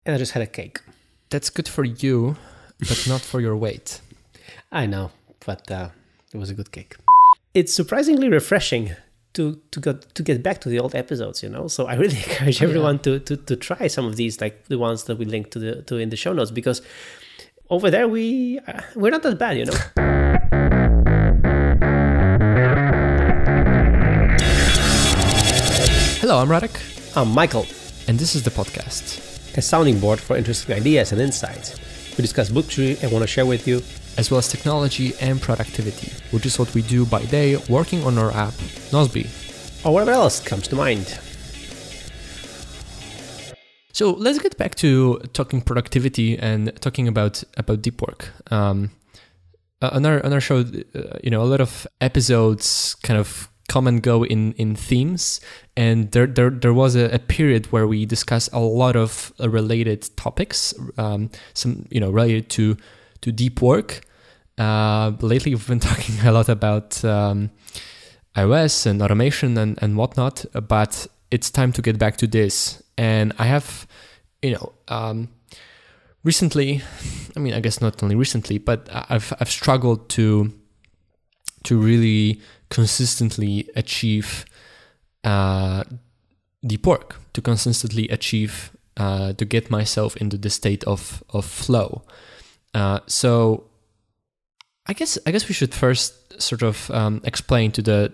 and I just had a cake. That's good for you, but not for your weight. I know, but it was a good cake. It's surprisingly refreshing to get back to the old episodes, So I really encourage everyone to try some of these, like the ones that we link to in the show notes, because over there we're not that bad, Hello, I'm Radek. I'm Michael. And this is the podcast. A sounding board for interesting ideas and insights. We discuss books we want to share with you, as well as technology and productivity, which is what we do by day working on our app, Nozbe. Or whatever else comes to mind. So let's get back to talking productivity and talking about deep work. On our show, a lot of episodes kind of come and go in themes, and there was a period where we discussed a lot of related topics, some related to deep work. Lately, we've been talking a lot about iOS and automation and whatnot, but it's time to get back to this. And I have, recently, I guess not only recently, but I've struggled to really consistently achieve deep work, to consistently achieve, to get myself into the state of flow. So I guess we should first sort of explain to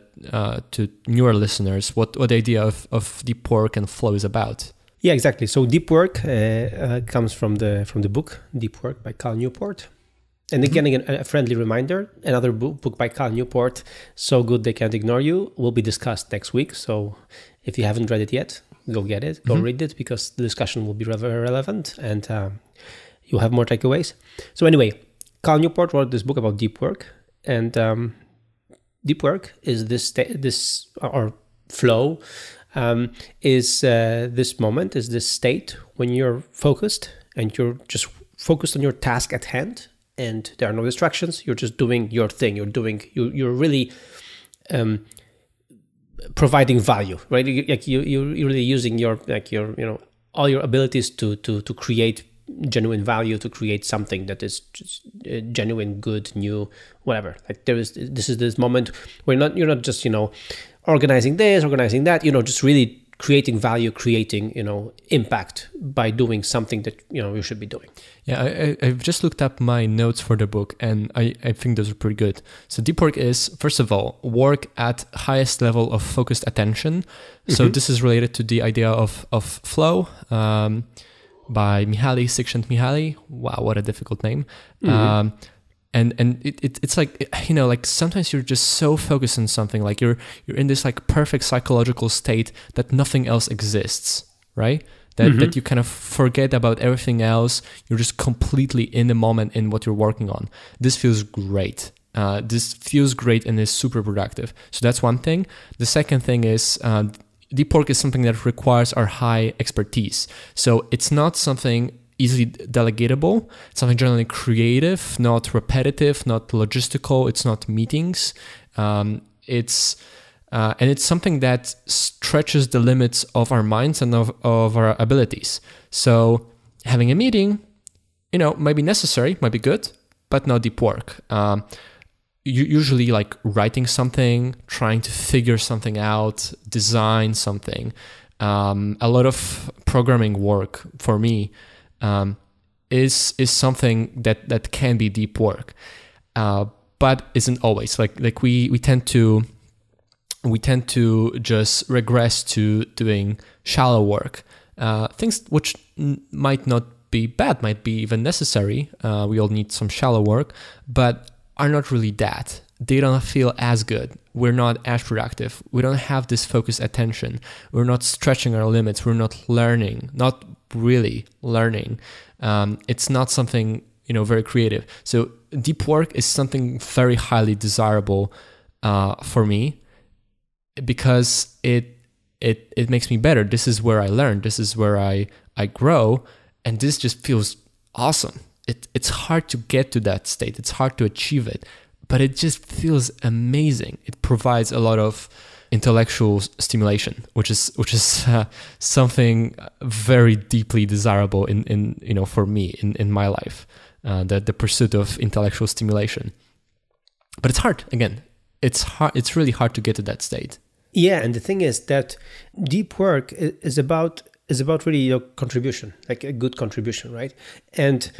newer listeners what the idea of deep work and flow is about. Yeah, exactly. So deep work comes from the book Deep Work by Cal Newport. And again, a friendly reminder, another book by Cal Newport, So Good They Can't Ignore You, will be discussed next week. So if you haven't read it yet, go get it, go read it, because the discussion will be very relevant and you'll have more takeaways. So anyway, Cal Newport wrote this book about deep work, and deep work is this flow, is this moment, is this state when you're focused and you're just focused on your task at hand. And there are no distractions. You're just doing your thing. You're really providing value, right? You're really using your all your abilities to create genuine value, to create something that is just genuine, good, new, whatever. Like this is this moment where you're not just organizing this, organizing that. Just really creating value, creating impact by doing something that you should be doing. Yeah, I've just looked up my notes for the book, and I think those are pretty good. So deep work is, first of all, work at highest level of focused attention. So this is related to the idea of flow by Mihaly Csikszentmihalyi. Wow, what a difficult name. And it's like, like sometimes you're just so focused on something, like you're in this like perfect psychological state that nothing else exists, right? That you kind of forget about everything else. You're just completely in the moment in what you're working on. This feels great. This feels great and is super productive. So that's one thing. The second thing is deep work is something that requires our high expertise. So it's not something easily delegatable. It's something generally creative, not repetitive, not logistical. It's not meetings. It's something that stretches the limits of our minds and of our abilities. So having a meeting, might be necessary, might be good, but not deep work. Usually like writing something, trying to figure something out, design something. A lot of programming work for me is something that can be deep work, but isn't always. Like we tend to just regress to doing shallow work, things which might not be bad, might be even necessary. We all need some shallow work, but are not really that. They don't feel as good. We're not as productive. We don't have this focused attention. We're not stretching our limits. We're not learning, not really learning. It's not something, very creative. So deep work is something very highly desirable for me, because it makes me better. This is where I learn. This is where I grow. And this just feels awesome. It's hard to get to that state. It's hard to achieve it, but it just feels amazing. It provides a lot of intellectual stimulation, which is something very deeply desirable in for me in my life, the pursuit of intellectual stimulation. But it's hard. Again, it's hard. It's really hard to get to that state. Yeah, and the thing is that deep work is about really your contribution, like a good contribution, right? And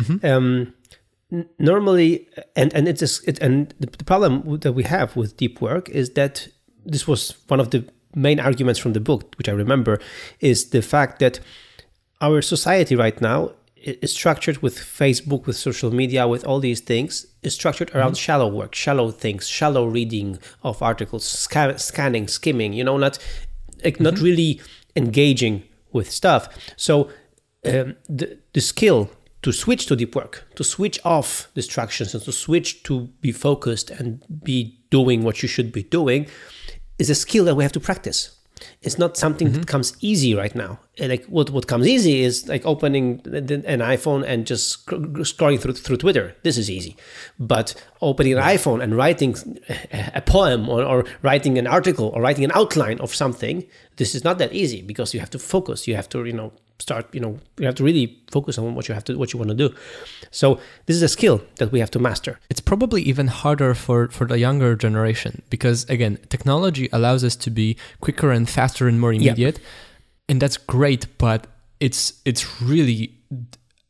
normally, and the problem that we have with deep work is that this was one of the main arguments from the book, which I remember, is the fact that our society right now is structured with Facebook, with social media, with all these things, is structured around shallow work, shallow things, shallow reading of articles, scanning, skimming, not really engaging with stuff. So the skill to switch to deep work, to switch off distractions and to switch to be focused and be doing what you should be doing is a skill that we have to practice. It's not something that comes easy right now. Like what comes easy is like opening an iPhone and just scrolling through Twitter. This is easy. But opening an iPhone and writing a poem or writing an article or writing an outline of something, this is not that easy because you have to focus. You have to, you have to really focus on what you want to do. So this is a skill that we have to master. It's probably even harder for the younger generation because, again, technology allows us to be quicker and faster and more immediate. Yeah. And that's great, but it's really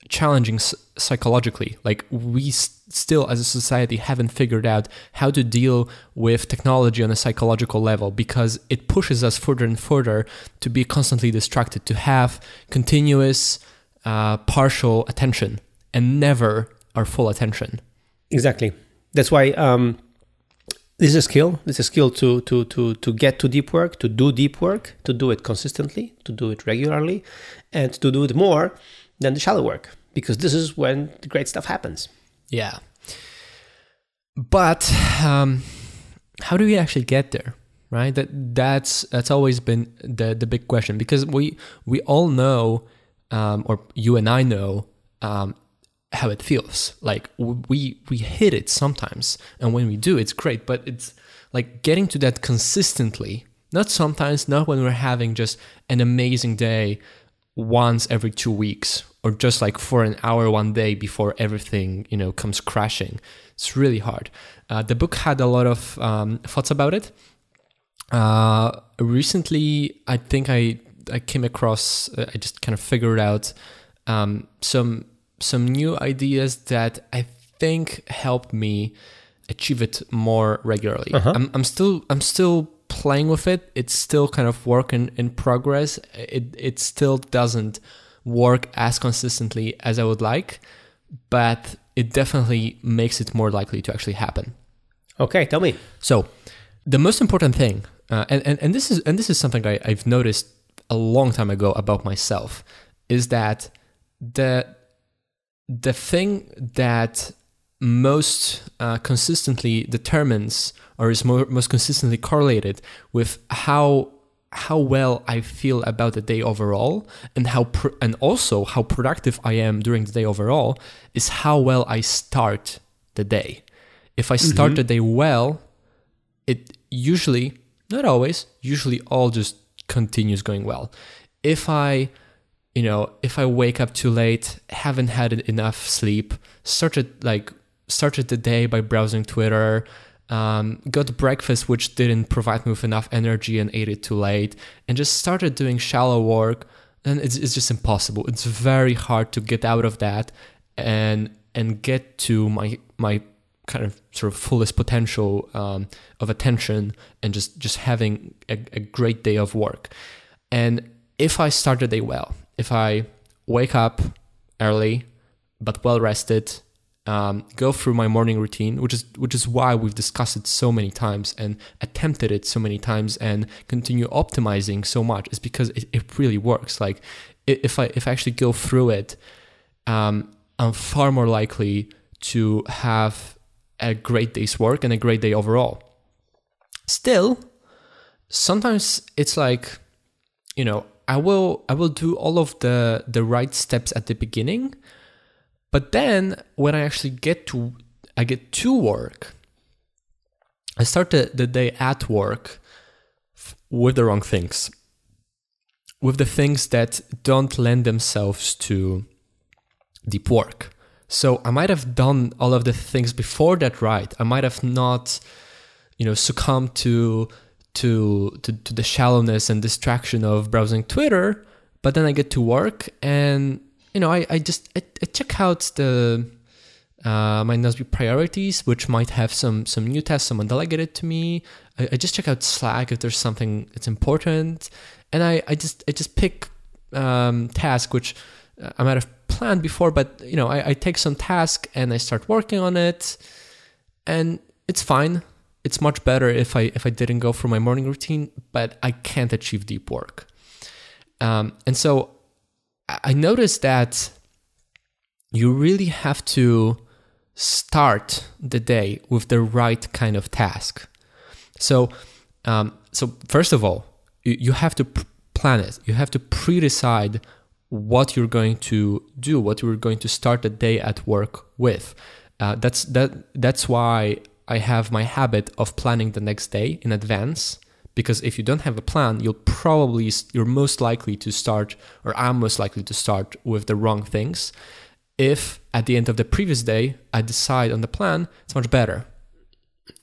challenging psychologically. Like we still as a society haven't figured out how to deal with technology on a psychological level because it pushes us further and further to be constantly distracted, to have continuous partial attention and never our full attention. Exactly. That's why this is a skill. It's a skill to get to deep work, to do deep work, to do it consistently, to do it regularly, and to do it more than the shallow work, because this is when the great stuff happens. Yeah. But how do we actually get there, right? That's always been the big question, because we all know, or you and I know, how it feels. Like we hit it sometimes, and when we do, it's great. But it's like getting to that consistently. Not sometimes, not when we're having just an amazing day once every 2 weeks, or just like for an hour one day before everything comes crashing. It's really hard. The book had a lot of thoughts about it. Recently, I think I came across, I just kind of figured out some new ideas that I think helped me achieve it more regularly. I'm still playing with it. It's still kind of work in progress. It still doesn't work as consistently as I would like, but it definitely makes it more likely to actually happen. Okay, tell me. So the most important thing, and this is something I've noticed a long time ago about myself, is that the thing that most consistently determines, or is most consistently correlated with how well I feel about the day overall, and and also how productive I am during the day overall, is how well I start the day. If I start the day well, it usually, not always, usually all just continues going well. If I wake up too late, haven't had enough sleep, started the day by browsing Twitter, got breakfast which didn't provide me with enough energy and ate it too late, and just started doing shallow work, then it's just impossible. It's very hard to get out of that and get to my kind of sort of fullest potential of attention and just having a great day of work. And if I start the day well, if I wake up early but well rested, go through my morning routine, which is why we've discussed it so many times and attempted it so many times and continue optimizing so much, is because it really works. Like if I actually go through it, I'm far more likely to have a great day's work and a great day overall. Still, sometimes it's like, I will do all of the right steps at the beginning, but then when I actually get to work, I start the day at work with the wrong things, with the things that don't lend themselves to deep work. So I might have done all of the things before that right. I might have not, succumbed to the shallowness and distraction of browsing Twitter, but then I get to work and I check out my Nozbe priorities, which might have some new tasks someone delegated to me. I just check out Slack if there's something that's important, and I just pick task which I might have planned before, but I take some task and I start working on it, and it's fine. It's much better if I didn't go through my morning routine, but I can't achieve deep work. And so I noticed that you really have to start the day with the right kind of task. So first of all, you have to plan it. You have to pre-decide what you're going to do, what you're going to start the day at work with. That's why I have my habit of planning the next day in advance, because if you don't have a plan, you're most likely to start, or I'm most likely to start with the wrong things. If at the end of the previous day, I decide on the plan, it's much better.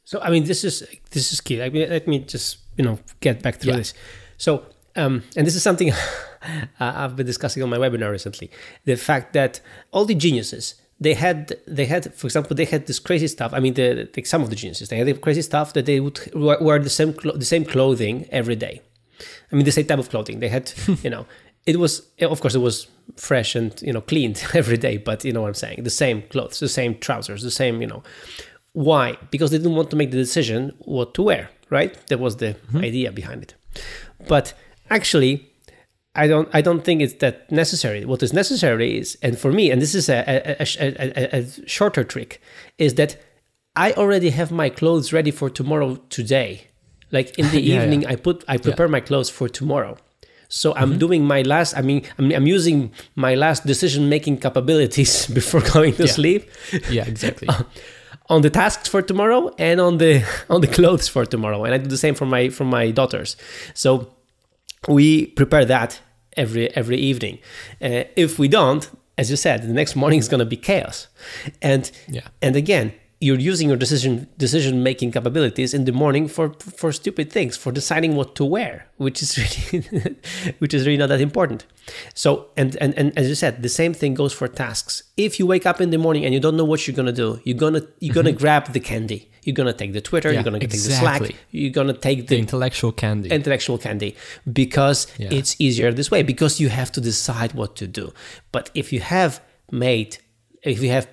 So, this is key. Let me just, get back through this. So, and this is something I've been discussing on my webinar recently. The fact that all the geniuses, they had, for example, they had this crazy stuff. Some of the geniuses, they had the crazy stuff that they would wear the same clothing every day. The same type of clothing. They had, it was fresh and, cleaned every day, but you know what I'm saying? The same clothes, the same trousers, the same, Why? Because they didn't want to make the decision what to wear, right? That was the idea behind it. But actually, I don't think it's that necessary. What is necessary is, and for me, and this is a shorter trick, is that I already have my clothes ready for tomorrow today. Like in the evening, I prepare my clothes for tomorrow. So I'm doing my last. I'm using my last decision-making capabilities before going to sleep. Yeah, exactly. On the tasks for tomorrow and on the clothes for tomorrow, and I do the same for my daughters. So we prepare that every evening. If we don't, as you said, the next morning is going to be chaos. And again, you're using your decision making capabilities in the morning for stupid things, for deciding what to wear, which is really not that important. So and as you said, the same thing goes for tasks. If you wake up in the morning and you don't know what you're gonna do, you're gonna grab the candy. You're gonna take the Twitter. You're gonna take the Slack. You're gonna take the intellectual candy. Because it's easier this way. Because you have to decide what to do. But if you have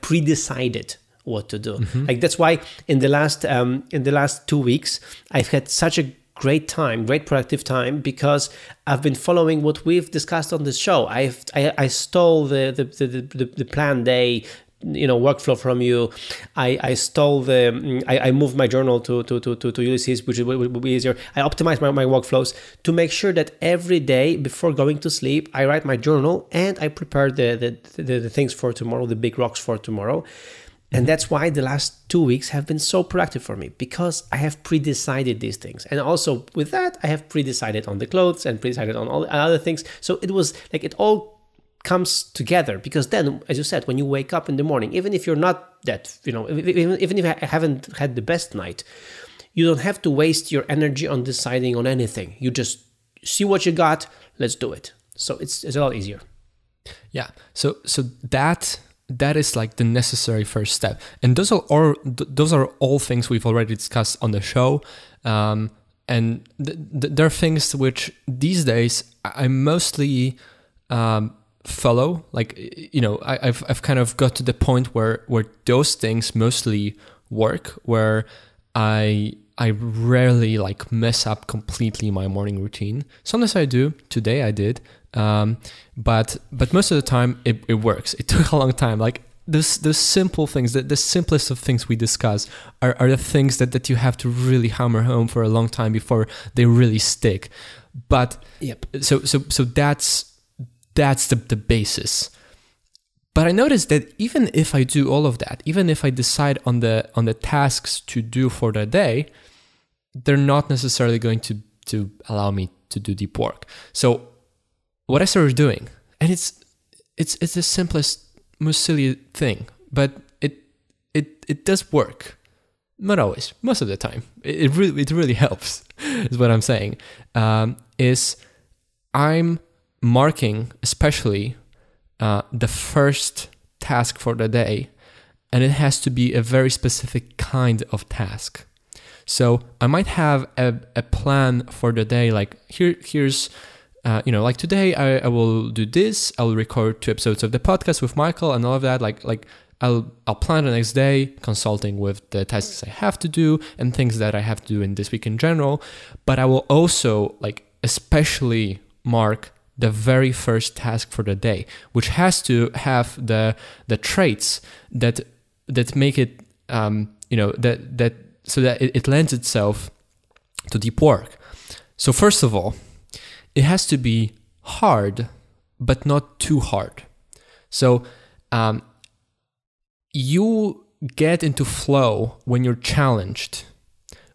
pre-decided what to do, like that's why in the last 2 weeks I've had such a great productive time, because I've been following what we've discussed on this show. I stole the plan day workflow from you. I moved my journal to Ulysses, which will be easier. I optimized my workflows to make sure that every day before going to sleep, I write my journal and I prepare the things for tomorrow, the big rocks for tomorrow. And that's why the last 2 weeks have been so productive for me, because I have pre-decided these things. And also with that, I have pre-decided on the clothes and pre-decided on all the other things. So it was like it all comes together, because then, as you said, when you wake up in the morning, even if you're not that, even if you haven't had the best night, you don't have to waste your energy on deciding on anything. You just see what you got, let's do it. So it's a lot easier. Yeah. So that is like the necessary first step, and those are all things we've already discussed on the show, and there are things which these days I mostly follow. Like I've kind of got to the point where those things mostly work, where I rarely like mess up completely my morning routine. Sometimes I do. Today I did. But most of the time it works. It took a long time. Like the simple things, the simplest of things we discuss are the things that you have to really hammer home for a long time before they really stick. But so that's the basis. But I noticed that even if I do all of that, even if I decide on the tasks to do for the day, they're not necessarily going to to allow me to do deep work. So what I started doing, and it's the simplest, most silly thing, but it does work. Not always, most of the time. It really helps, is what I'm saying. Is I'm marking especially the first task for the day, and it has to be a very specific kind of task. So I might have a plan for the day, like here's like today I will do this. I'll record 2 episodes of the podcast with Michael and all of that. Like I'll plan the next day, consulting with the tasks I have to do and things that I have to do in this week in general. But I will also especially mark the very first task for the day, which has to have the traits that make it so that it lends itself to deep work. So first of all, it has to be hard, but not too hard. So you get into flow when you're challenged,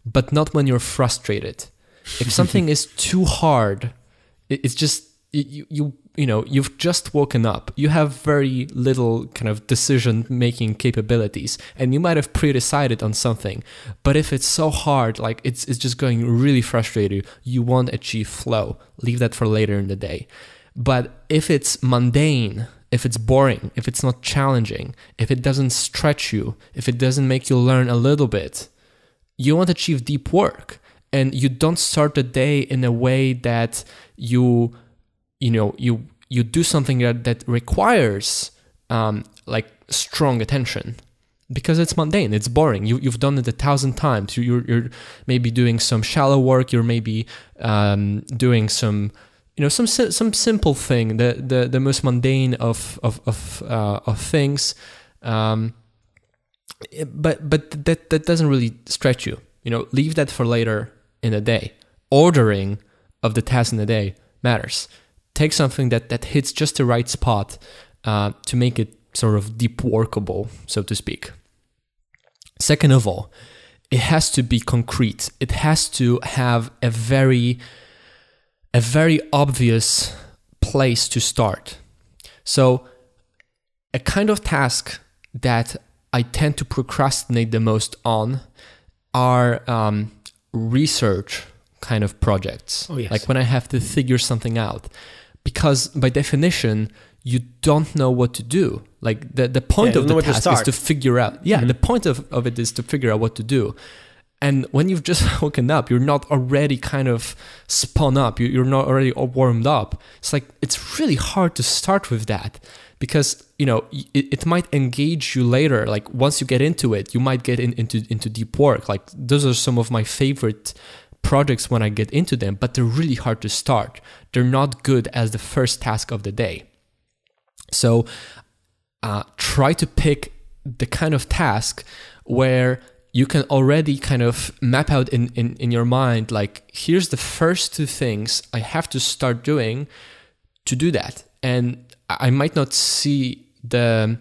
but not when you're frustrated. If something is too hard, it's just you've just woken up. You have very little kind of decision-making capabilities, and you might have pre-decided on something. But if it's so hard, it's just going to really frustrate you, you won't achieve flow. Leave that for later in the day. But if it's mundane, if it's boring, if it's not challenging, if it doesn't stretch you, if it doesn't make you learn a little bit, you won't achieve deep work. And you don't start the day in a way that you do something that requires strong attention, because it's mundane, it's boring. You've done it 1,000 times. You're maybe doing some shallow work. You're maybe doing some simple thing, the most mundane of things. But that doesn't really stretch you. Leave that for later in the day. Ordering of the tasks in the day matters. Take something that hits just the right spot to make it sort of deep workable, so to speak. Second of all, it has to be concrete. It has to have a very obvious place to start. So a kind of task that I tend to procrastinate the most on are research kind of projects. Oh, yes. Like when I have to figure something out. Because by definition, you don't know what to do. Like the point of the task is to figure out. Yeah, the point of it is to figure out what to do. And when you've just woken up, you're not already kind of spun up. You're not already warmed up. It's really hard to start with that, because it might engage you later. Like once you get into it, you might get into deep work. Like those are some of my favorite projects when I get into them, but they're really hard to start. They're not good as the first task of the day. So try to pick the kind of task where you can already kind of map out in your mind, like, here's the first 2 things I have to start doing to do that. And I might not see the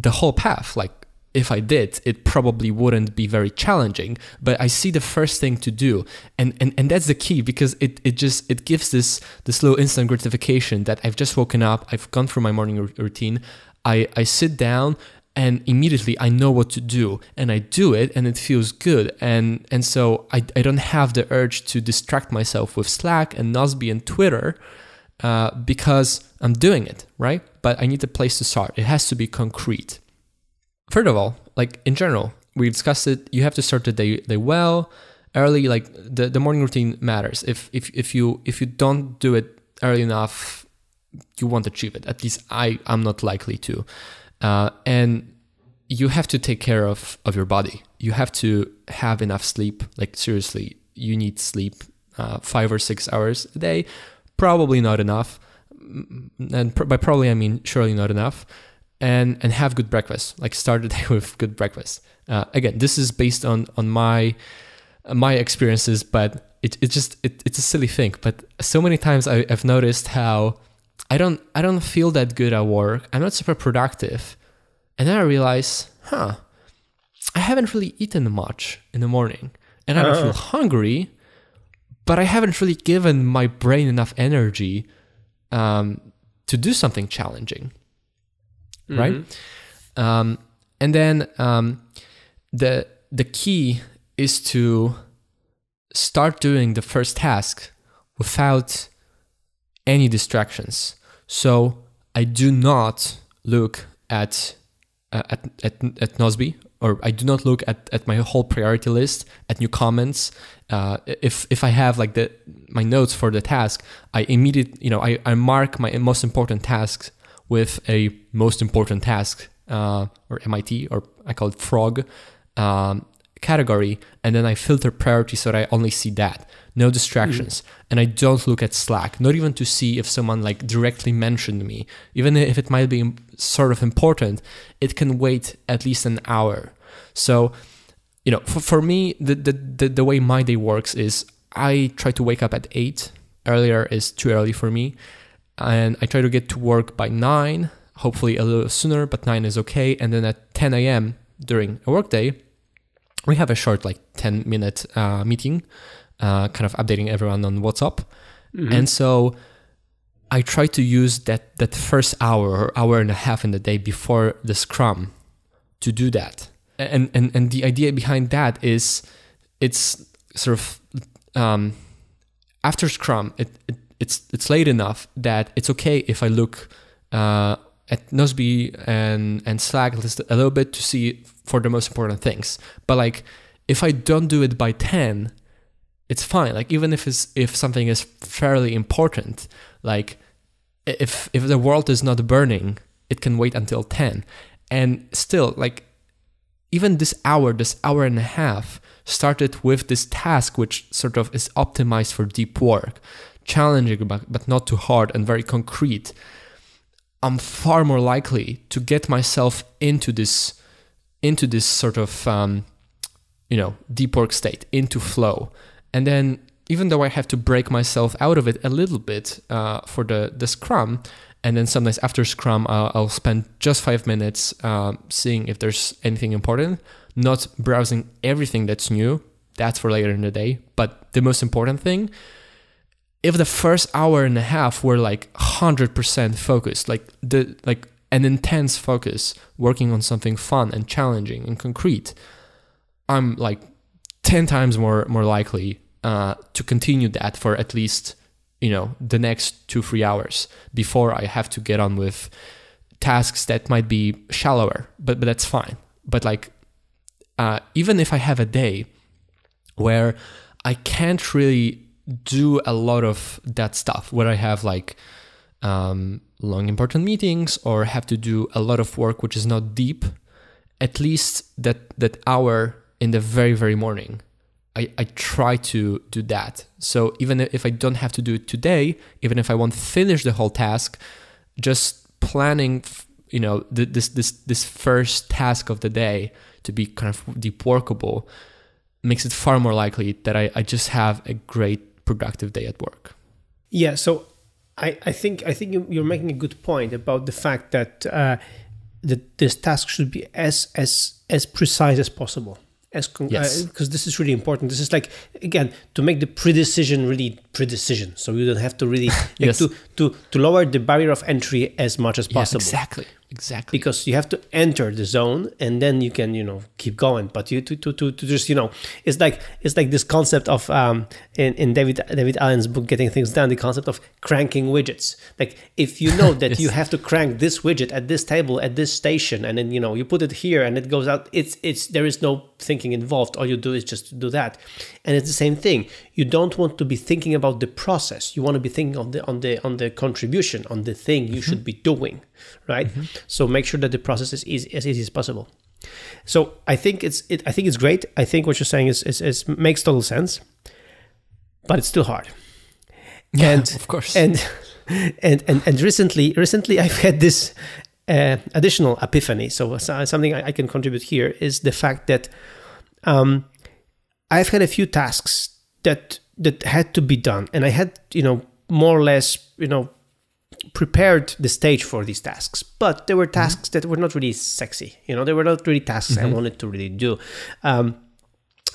whole path. Like if I did, it probably wouldn't be very challenging, but I see the first thing to do. And that's the key, because it gives this little instant gratification that I've just woken up, I've gone through my morning routine, I sit down, and immediately I know what to do, and I do it, and it feels good. And so I don't have the urge to distract myself with Slack and Nozbe and Twitter because I'm doing it, right? But I need a place to start. It has to be concrete. Third of all, like in general, we discussed it, you have to start the day well, early. Like the morning routine matters. If you don't do it early enough, you won't achieve it. At least I'm not likely to. And you have to take care of your body. You have to have enough sleep. Like seriously, you need sleep 5 or 6 hours a day. Probably not enough. And by probably I mean surely not enough. And have good breakfast. Like start the day with good breakfast. Again, this is based on my experiences, but it's a silly thing. But so many times I've noticed how I don't feel that good at work. I'm not super productive. And then I realize, I haven't really eaten much in the morning. And I don't feel hungry, but I haven't really given my brain enough energy to do something challenging, right? And then the key is to start doing the first task without any distractions. So I do not look at Nozbe, or I do not look at my whole priority list, at new comments. If I have like my notes for the task, I I mark my most important tasks with a most important task or MIT, or I call it frog category, and then I filter priority so that I only see that. No distractions. And I don't look at Slack, not even to see if someone like directly mentioned me. Even if it might be sort of important, it can wait at least an hour. So, for me, the way my day works is I try to wake up at 8. Earlier is too early for me. And I try to get to work by 9, hopefully a little sooner, but 9 is okay. And then at 10 a.m. during a workday, we have a short 10-minute meeting, kind of updating everyone on what's up. And so I try to use that first hour or hour and a half in the day before the Scrum to do that. And the idea behind that is it's sort of after Scrum, it's late enough that it's okay if I look at Nozbe and Slack list a little bit to see for the most important things. But if I don't do it by 10, it's fine. Even if something is fairly important, if the world is not burning, it can wait until 10. And still, even this hour and a half started with this task, which sort of is optimized for deep work, challenging, but not too hard and very concrete. I'm far more likely to get myself into this sort of, deep work state, into flow. And then even though I have to break myself out of it a little bit for the Scrum, and then sometimes after Scrum, I'll spend just 5 minutes seeing if there's anything important, not browsing everything that's new. That's for later in the day. But the most important thing, if the first hour and a half were 100% focused, an intense focus, working on something fun and challenging and concrete, I'm 10 times more likely to continue that for at least the next 2-3 hours before I have to get on with tasks that might be shallower, but that's fine. But even if I have a day where I can't really do a lot of that stuff, where I have long important meetings or have to do a lot of work which is not deep, at least that hour in the very, very morning, I try to do that. So even if I don't have to do it today, even if I won't finish the whole task, just planning, this first task of the day to be kind of deep workable makes it far more likely that I just have a great productive day at work. Yeah. So I think you're making a good point about the fact that this task should be as precise as possible. Yes. Because this is really important. This is again, to make the pre-decision really pre-decision, so you don't have to really yes. to lower the barrier of entry as much as possible. Exactly. Because you have to enter the zone and then you can keep going. But you to just it's like this concept of in David Allen's book Getting Things Done, the concept of cranking widgets. If you know that yes. you have to crank this widget at this table at this station, and then you put it here and it goes out, it's there is no thinking involved. All you do is just do that. And it's the same thing. You don't want to be thinking about the process. You want to be thinking on the contribution, on the thing you should be doing, right? So make sure that the process is as easy as possible. So I think it's great. I think what you're saying is makes total sense, but it's still hard. Yeah, and of course. And recently I've had this additional epiphany. So something I can contribute here is the fact that I've had a few tasks that had to be done, and I had more or less prepared the stage for these tasks, but there were tasks that were not really sexy. They were not really tasks I wanted to really do.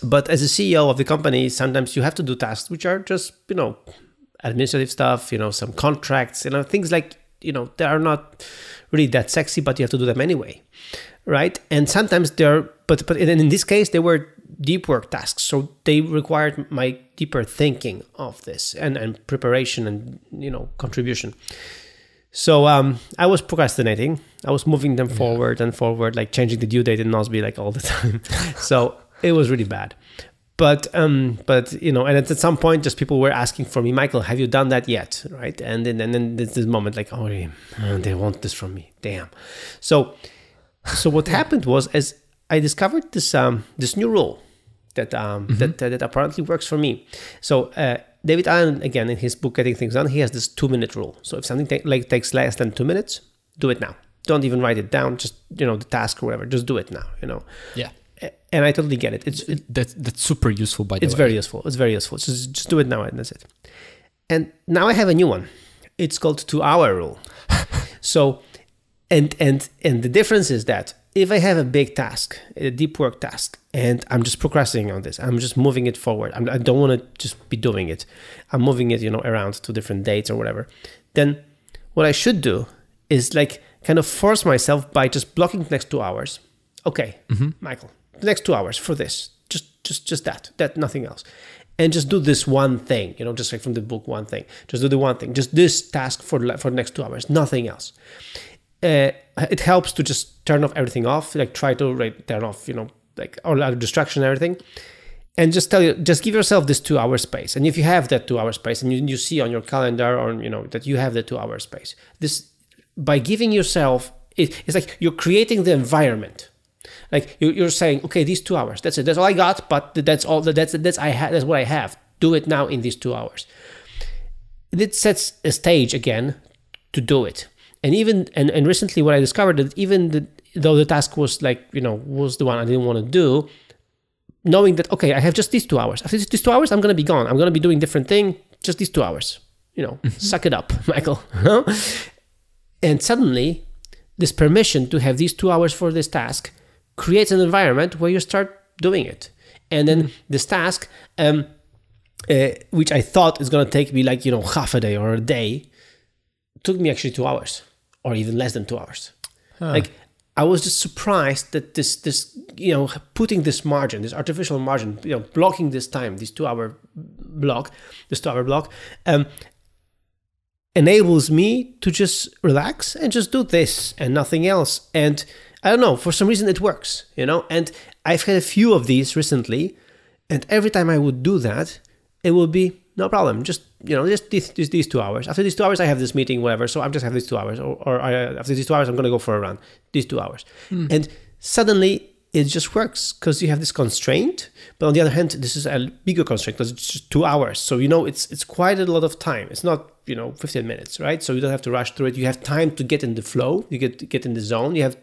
But as a CEO of the company, sometimes you have to do tasks which are just, administrative stuff, some contracts, things like, they are not really that sexy, but you have to do them anyway, right? And sometimes but in this case, they were deep work tasks. So they required my deeper thinking of this and preparation and, contribution. So I was procrastinating. I was moving them forward and forward, like changing the due date in Nozbe like all the time. So it was really bad. But and at some point, just people were asking for me, Michael, have you done that yet? Right? And then there's this moment like, they want this from me. Damn. So what happened was, as I discovered this new rule that that apparently works for me. So David Allen, again, in his book Getting Things Done, he has this 2-minute rule. So if something takes less than 2 minutes, do it now. Don't even write it down. Just the task or whatever. Just do it now. Yeah. And I totally get it. That's super useful, by the way. It's very useful. It's very useful. Just do it now, and that's it. And now I have a new one. It's called 2-hour rule. So, and the difference is that if I have a big task, a deep work task, and I'm just procrastinating on this, I'm just moving it forward. I don't want to just be doing it. I'm moving it, around to different dates or whatever. Then what I should do is like kind of force myself by just blocking the next 2 hours. Okay, Michael, the next 2 hours for this, just that, nothing else. And just do this one thing, just like from the book, one thing. Just do the one thing, just this task for the next 2 hours, nothing else. It helps to just turn off everything off, like try to turn off, like all other distraction and everything. And just give yourself this 2 hour space. And if you have that 2 hour space and you see on your calendar or, that you have the 2 hour space, this, by giving yourself, it's like you're creating the environment. Like you're saying, okay, these 2 hours, that's it. That's all I got, but that's all. That's what I have. Do it now in these 2 hours. It sets a stage again to do it. And even and recently, what I discovered that even though the task was was the one I didn't want to do, knowing that okay, I have just these 2 hours. After these 2 hours, I'm gonna be gone. I'm gonna be doing different thing. Just these 2 hours. Suck it up, Michael. And suddenly, this permission to have these 2 hours for this task creates an environment where you start doing it. And then this task, which I thought is going to take me half a day or a day, took me actually 2 hours or even less than 2 hours. Like I was just surprised that this putting this margin, this artificial margin, blocking this time, this 2 hour block, enables me to just relax and just do this and nothing else. And I don't know, for some reason it works, and I've had a few of these recently, and every time I would do that, it would be no problem. Just these 2 hours. After these 2 hours, I have this meeting, whatever. So I'm just have these 2 hours, or after these 2 hours, I'm going to go for a run. These 2 hours. And suddenly it just works because you have this constraint. But on the other hand, this is a bigger constraint because it's just 2 hours. So, it's quite a lot of time. It's not, 15 minutes, right? So you don't have to rush through it. You have time to get in the flow. You get in the zone. You have,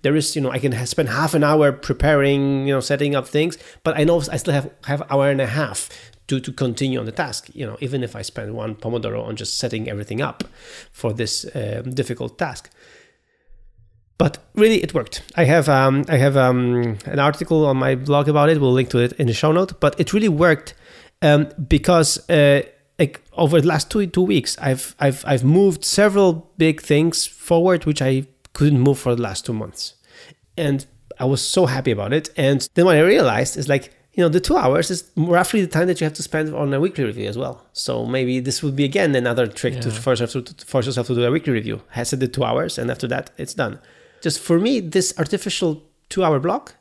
there is, I can spend half an hour preparing, setting up things, but I know I still have an hour and a half to continue on the task, even if I spend one Pomodoro on just setting everything up for this difficult task. But really, it worked. I have an article on my blog about it. We'll link to it in the show note. But it really worked because over the last two weeks, I've moved several big things forward, which I couldn't move for the last 2 months, and I was so happy about it. And then what I realized is the 2 hours is roughly the time that you have to spend on a weekly review as well. So maybe this would be again another trick to force yourself to do a weekly review. I set the 2 hours, and after that, it's done. Just for me, this artificial 2 hour block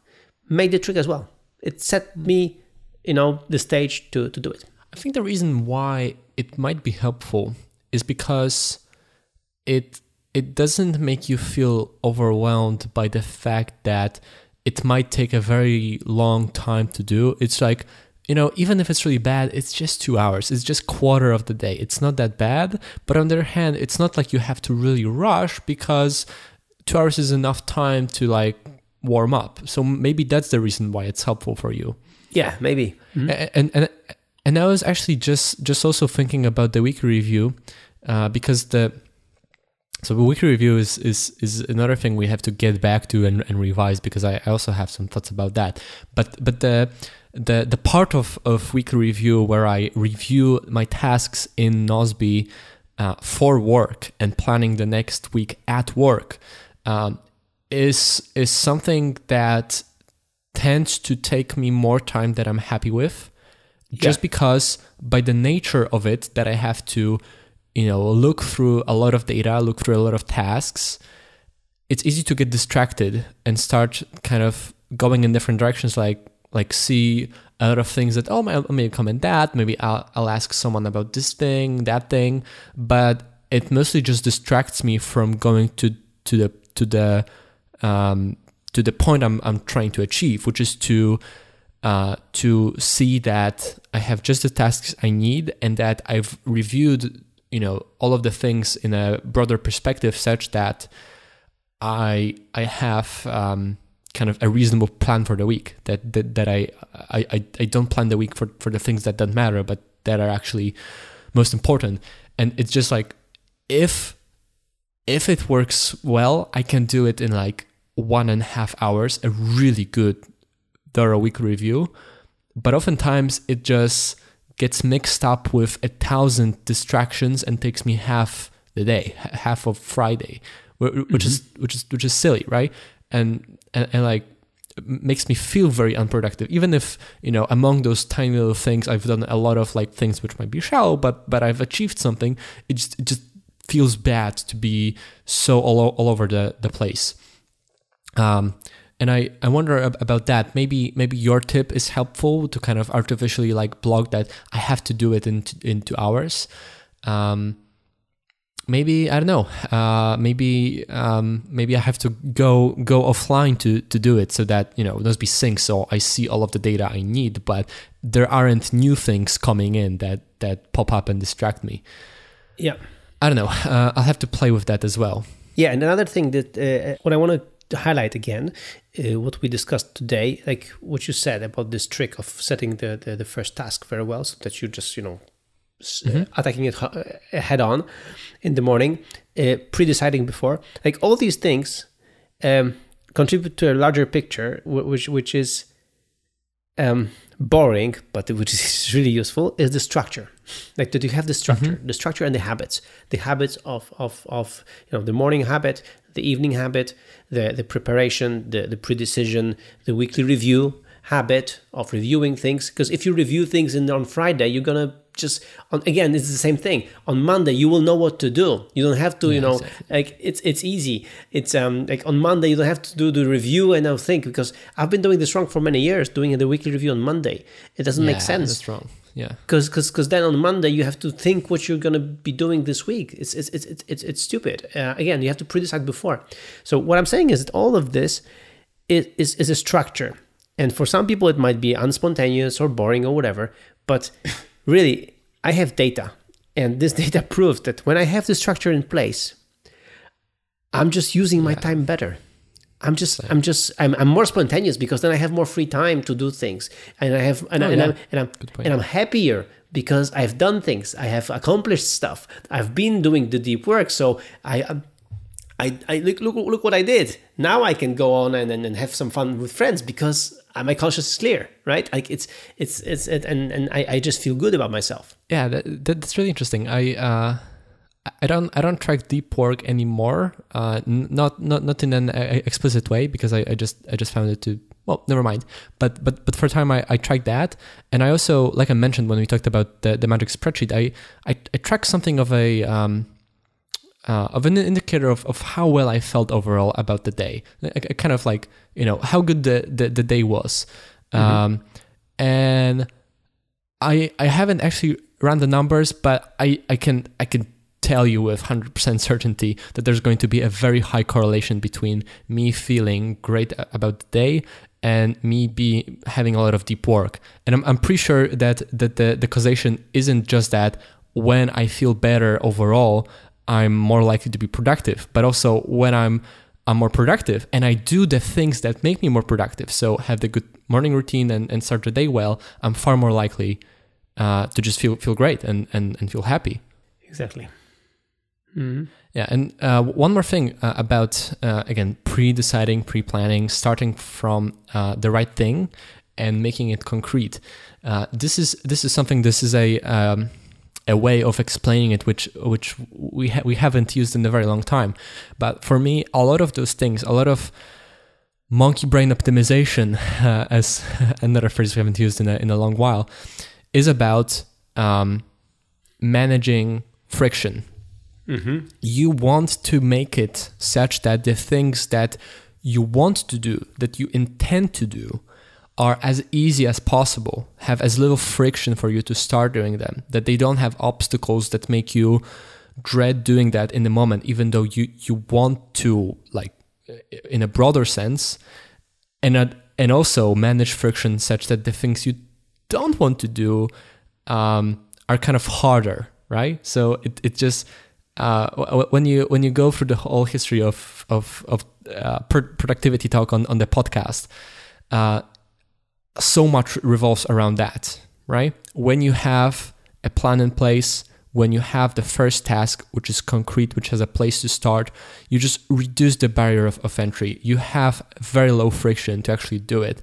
made the trick as well. It set me, the stage to do it. I think the reason why it might be helpful is because it doesn't make you feel overwhelmed by the fact that it might take a very long time to do. It's like, even if it's really bad, it's just 2 hours. It's just quarter of the day. It's not that bad. But on the other hand, it's not like you have to really rush because 2 hours is enough time to warm up. So maybe that's the reason why it's helpful for you. Yeah, maybe. Mm-hmm. And I was actually just also thinking about the weekly review because the weekly review is another thing we have to get back to and revise because I also have some thoughts about that. But the part of weekly review where I review my tasks in Nozbe for work and planning the next week at work is something that tends to take me more time than I'm happy with, just because by the nature of it that I have to, look through a lot of data, look through a lot of tasks, it's easy to get distracted and start kind of going in different directions, like see a lot of things that, maybe comment that, maybe I'll ask someone about this thing, that thing, but it mostly just distracts me from going to the point I'm trying to achieve, which is to see that I have just the tasks I need and that I've reviewed, all of the things in a broader perspective, such that I have kind of a reasonable plan for the week. That I don't plan the week for the things that don't matter, but that are actually most important. And it's just like if it works well, I can do it in like 1.5 hours, a really good, thorough weekly review. But oftentimes it just gets mixed up with 1,000 distractions and takes me half the day, half of Friday, which is silly, right? And like makes me feel very unproductive. Even if among those tiny little things, I've done a lot of like things which might be shallow, but I've achieved something. It just feels bad to be so all over the place. And I wonder about that. Maybe your tip is helpful to kind of artificially like block that I have to do it in 2 hours. Maybe, I don't know, maybe I have to go offline to do it, so that, Nozbe syncs, so I see all of the data I need, but there aren't new things coming in that pop up and distract me. Yeah. I don't know. I'll have to play with that as well. Yeah, and another thing that what I want to highlight again, what we discussed today, like what you said about this trick of setting the first task very well, so that you just, attacking it head on in the morning, pre-deciding before. Like all these things contribute to a larger picture, which is boring, but which is really useful, is the structure. Like that you have the structure, the structure and the habits of the morning habit, the evening habit, the preparation, the pre-decision, the weekly review habit of reviewing things. Because if you review things on Friday, you're gonna just again, it's the same thing. On Monday, you will know what to do. You don't have to, exactly. Like it's easy. It's like on Monday, you don't have to do the review and now think, because I've been doing this wrong for many years, doing the weekly review on Monday. It doesn't make sense. That's wrong. Yeah. Because then on Monday you have to think what you're gonna be doing this week. It's stupid. Again, you have to pre-decide before. So what I'm saying is that all of this is a structure, and for some people it might be unspontaneous or boring or whatever, but really, I have data, and this data proves that when I have the structure in place, I'm just using my time better. I'm more spontaneous, because then I have more free time to do things, and I'm happier because I've done things, I have accomplished stuff, I've been doing the deep work. So I look what I did. Now I can go on and have some fun with friends because my conscience is clear, right? Like and I just feel good about myself. Yeah, that's really interesting. I don't track deep work anymore. Not in an explicit way, because I just found it to, well, never mind. But for a time I tracked that, and I also, like I mentioned when we talked about the magic spreadsheet, I track something of an indicator of how well I felt overall about the day. I kind of like, how good the day was. And I haven't actually run the numbers, but I can tell you with 100% certainty that there's going to be a very high correlation between me feeling great about the day and me having a lot of deep work. And I'm pretty sure that the causation isn't just that when I feel better overall, I'm more likely to be productive, but also when I'm more productive and I do the things that make me more productive, so have the good morning routine and start the day well, I'm far more likely to just feel great and feel happy. Exactly. Mm-hmm. Yeah, and one more thing about, again, pre-deciding, pre-planning, starting from the right thing, and making it concrete. This is a way of explaining it which we haven't used in a very long time. But for me, a lot of those things, a lot of monkey brain optimization, as another phrase we haven't used in a long while, is about managing friction. Mm-hmm. You want to make it such that the things that you want to do, that you intend to do, are as easy as possible, have as little friction for you to start doing them, that they don't have obstacles that make you dread doing that in the moment, even though you want to, like, in a broader sense, and also manage friction such that the things you don't want to do are kind of harder, right? So it just when you go through the whole history of productivity talk on the podcast, so much revolves around that, right? When you have a plan in place, when you have the first task, which is concrete, which has a place to start, you just reduce the barrier of entry. You have very low friction to actually do it.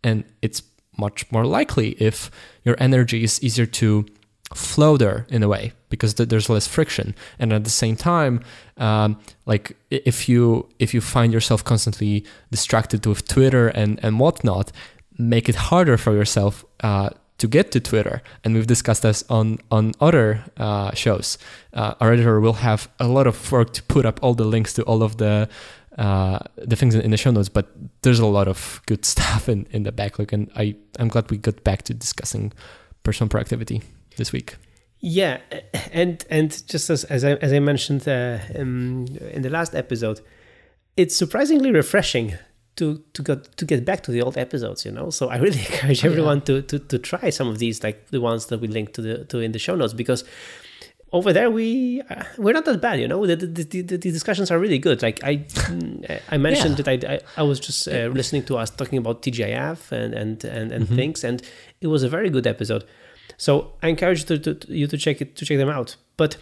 And it's much more likely if your energy is easier to flow there in a way, because there's less friction. And at the same time, like if you find yourself constantly distracted with Twitter and whatnot, make it harder for yourself to get to Twitter. And we've discussed this on other shows. Our editor will have a lot of work to put up all the links to all of the things in the show notes, but there's a lot of good stuff in the backlog, and I'm glad we got back to discussing personal productivity this week. Yeah, and just as I mentioned in the last episode, it's surprisingly refreshing to get back to the old episodes, you know. So I really encourage everyone to try some of these, like the ones that we linked to in the show notes, because over there we're not that bad, you know. The discussions are really good. Like I mentioned that I was just listening to us talking about TGIF and things, and it was a very good episode. So I encourage you to check them out. But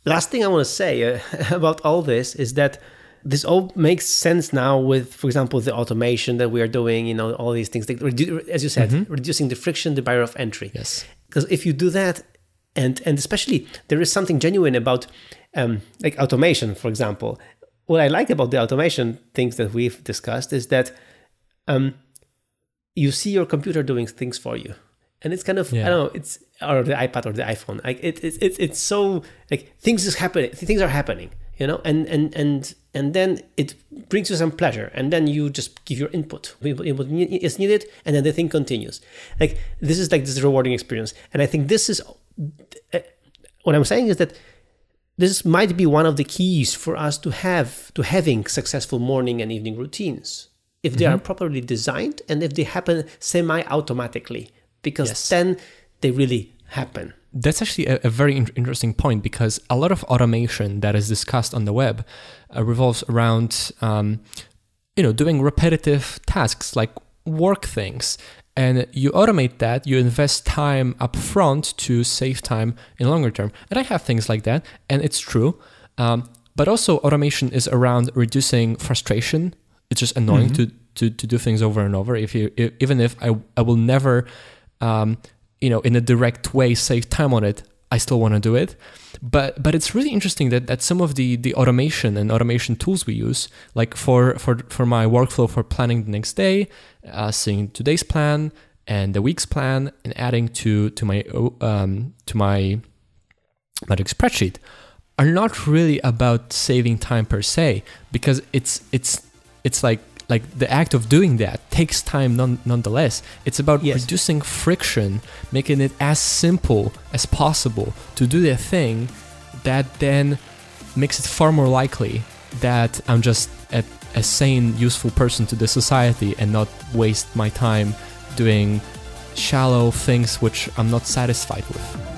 last thing I want to say about all this is that this all makes sense now with, for example, the automation that we are doing, you know, all these things, like as you said, reducing the friction, the barrier of entry. Yes. Because if you do that, and especially there is something genuine about like automation, for example. What I like about the automation things that we've discussed is that you see your computer doing things for you. And it's kind of, I don't know, it's, or the iPad or the iPhone. Like it's so, like, things are happening, you know, and then it brings you some pleasure, and then you just give your input is needed, and then the thing continues. Like, this is like this rewarding experience. And I think this is, what I'm saying is that this might be one of the keys for us to having successful morning and evening routines, if they are properly designed and if they happen semi-automatically. Because then they really happen. That's actually a very interesting point, because a lot of automation that is discussed on the web revolves around, doing repetitive tasks like work things. And you automate that, you invest time up front to save time in longer term. And I have things like that, and it's true. But also automation is around reducing frustration. It's just annoying to do things over and over. Even if I will never... in a direct way save time on it, I still want to do it. But it's really interesting that some of the automation and automation tools we use, like for my workflow for planning the next day, seeing today's plan and the week's plan, and adding to my Magic spreadsheet, are not really about saving time per se, because it's like the act of doing that takes time nonetheless. It's about reducing friction, making it as simple as possible to do the thing that then makes it far more likely that I'm just a sane, useful person to the society, and not waste my time doing shallow things which I'm not satisfied with.